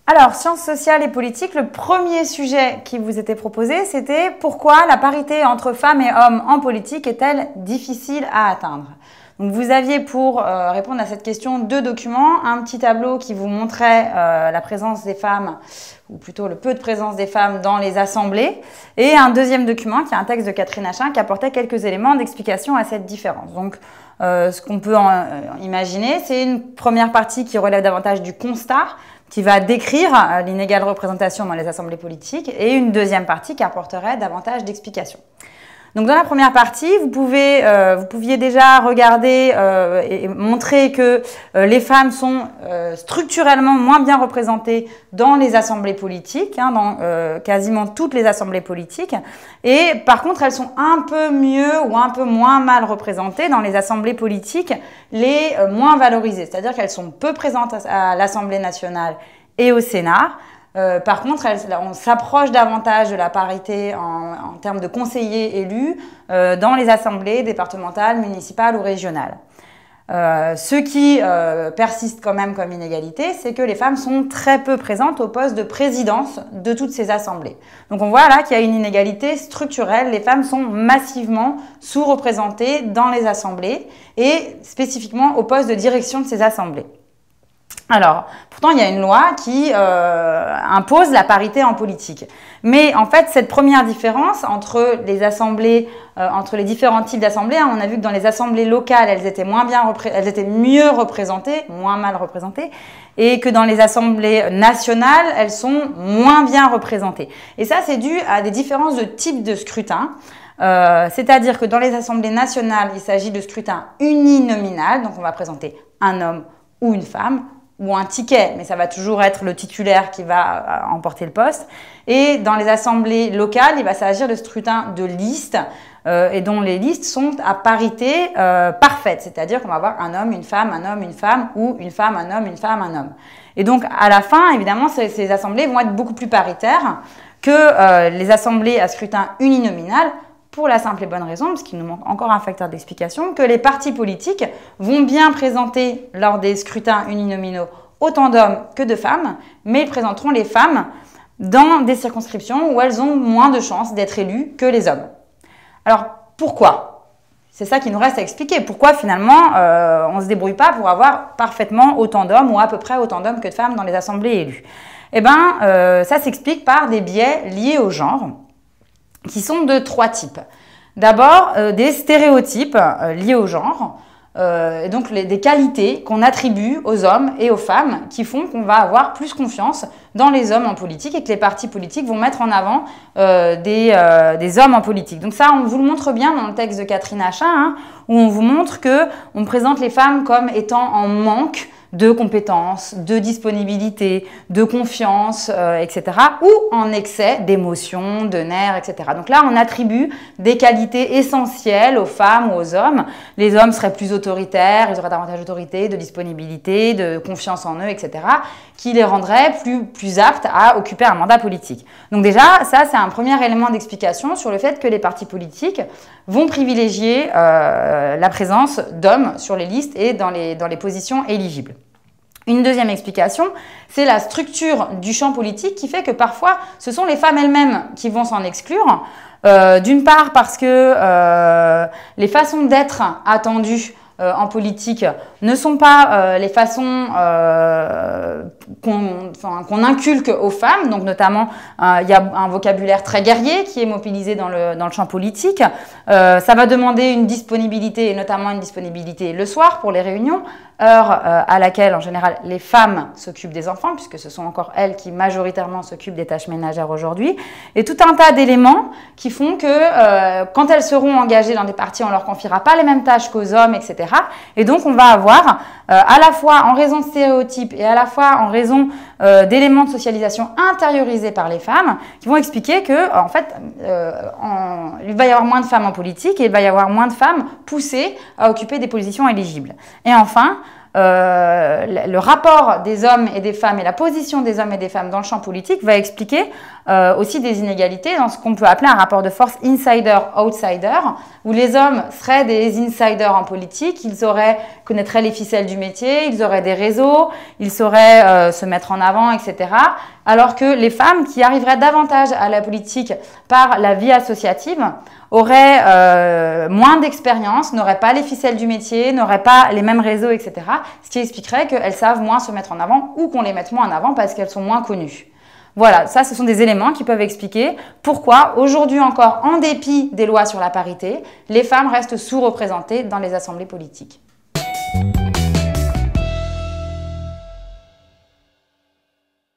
Alors, sciences sociales et politiques, le premier sujet qui vous était proposé, c'était pourquoi la parité entre femmes et hommes en politique est-elle difficile à atteindre? Donc, vous aviez pour répondre à cette question 2 documents, un petit tableau qui vous montrait la présence des femmes, ou plutôt le peu de présence des femmes dans les assemblées, et un deuxième document qui est un texte de Catherine Achin qui apportait quelques éléments d'explication à cette différence. Donc, ce qu'on peut imaginer, c'est une première partie qui relève davantage du constat, qui va décrire l'inégale représentation dans les assemblées politiques, et une deuxième partie qui apporterait davantage d'explications. Donc dans la première partie, vous pouviez déjà regarder et montrer que les femmes sont structurellement moins bien représentées dans les assemblées politiques, dans quasiment toutes les assemblées politiques, et par contre elles sont un peu mieux ou un peu moins mal représentées dans les assemblées politiques les moins valorisées, c'est-à-dire qu'elles sont peu présentes à l'Assemblée nationale et au Sénat. Par contre, on s'approche davantage de la parité en termes de conseillers élus dans les assemblées départementales, municipales ou régionales. Ce qui persiste quand même comme inégalité, c'est que les femmes sont très peu présentes au poste de présidence de toutes ces assemblées. Donc on voit là qu'il y a une inégalité structurelle. Les femmes sont massivement sous-représentées dans les assemblées et spécifiquement au poste de direction de ces assemblées. Alors, pourtant, il y a une loi qui impose la parité en politique. Mais en fait, cette première différence entre les assemblées, entre les différents types d'assemblées, on a vu que dans les assemblées locales, elles étaient mieux représentées, moins mal représentées, et que dans les assemblées nationales, elles sont moins bien représentées. Et ça, c'est dû à des différences de type de scrutin. C'est-à-dire que dans les assemblées nationales, il s'agit de scrutin uninominal, donc on va présenter un homme ou une femme, ou un ticket, mais ça va toujours être le titulaire qui va emporter le poste. Et dans les assemblées locales, il va s'agir de scrutin de liste, et dont les listes sont à parité parfaite, c'est-à-dire qu'on va avoir un homme, une femme, ou une femme, un homme, une femme, un homme. Et donc, à la fin, évidemment, ces assemblées vont être beaucoup plus paritaires que les assemblées à scrutin uninominal, pour la simple et bonne raison, parce qu'il nous manque encore un facteur d'explication, que les partis politiques vont bien présenter lors des scrutins uninominaux autant d'hommes que de femmes, mais ils présenteront les femmes dans des circonscriptions où elles ont moins de chances d'être élues que les hommes. Alors, pourquoi? C'est ça qui nous reste à expliquer. Pourquoi finalement on ne se débrouille pas pour avoir parfaitement autant d'hommes ou à peu près autant d'hommes que de femmes dans les assemblées élues? Eh bien, ça s'explique par des biais liés au genre, qui sont de 3 types. D'abord, des stéréotypes liés au genre, et donc des qualités qu'on attribue aux hommes et aux femmes qui font qu'on va avoir plus confiance dans les hommes en politique et que les partis politiques vont mettre en avant des hommes en politique. Donc ça, on vous le montre bien dans le texte de Catherine Achin, où on vous montre qu'on présente les femmes comme étant en manque de compétences, de disponibilité, de confiance, etc. ou en excès d'émotions, de nerfs, etc. Donc là, on attribue des qualités essentielles aux femmes ou aux hommes. Les hommes seraient plus autoritaires, ils auraient davantage d'autorité, de disponibilité, de confiance en eux, etc., qui les rendraient plus aptes à occuper un mandat politique. Donc déjà, ça, c'est un premier élément d'explication sur le fait que les partis politiques vont privilégier la présence d'hommes sur les listes et dans les positions éligibles. Une deuxième explication, c'est la structure du champ politique qui fait que parfois, ce sont les femmes elles-mêmes qui vont s'en exclure. D'une part parce que les façons d'être attendues en politique ne sont pas les façons qu'on inculque aux femmes. Donc notamment, il y a un vocabulaire très guerrier qui est mobilisé dans le champ politique. Ça va demander une disponibilité, et notamment une disponibilité le soir pour les réunions, heure à laquelle, en général, les femmes s'occupent des enfants, puisque ce sont encore elles qui majoritairement s'occupent des tâches ménagères aujourd'hui. Et tout un tas d'éléments qui font que quand elles seront engagées dans des partis, on leur confiera pas les mêmes tâches qu'aux hommes, etc. Et donc, on va avoir, à la fois en raison de stéréotypes et à la fois en raison d'éléments de socialisation intériorisés par les femmes, qui vont expliquer que, en fait, il va y avoir moins de femmes en politique et il va y avoir moins de femmes poussées à occuper des positions éligibles. Et enfin, le rapport des hommes et des femmes et la position des hommes et des femmes dans le champ politique va expliquer aussi des inégalités dans ce qu'on peut appeler un rapport de force insider-outsider, où les hommes seraient des insiders en politique, ils connaîtraient les ficelles du métier, ils auraient des réseaux, ils sauraient se mettre en avant, etc. Alors que les femmes qui arriveraient davantage à la politique par la vie associative auraient moins d'expérience, n'auraient pas les ficelles du métier, n'auraient pas les mêmes réseaux, etc. Ce qui expliquerait qu'elles savent moins se mettre en avant ou qu'on les mette moins en avant parce qu'elles sont moins connues. Voilà, ça ce sont des éléments qui peuvent expliquer pourquoi aujourd'hui encore, en dépit des lois sur la parité, les femmes restent sous-représentées dans les assemblées politiques.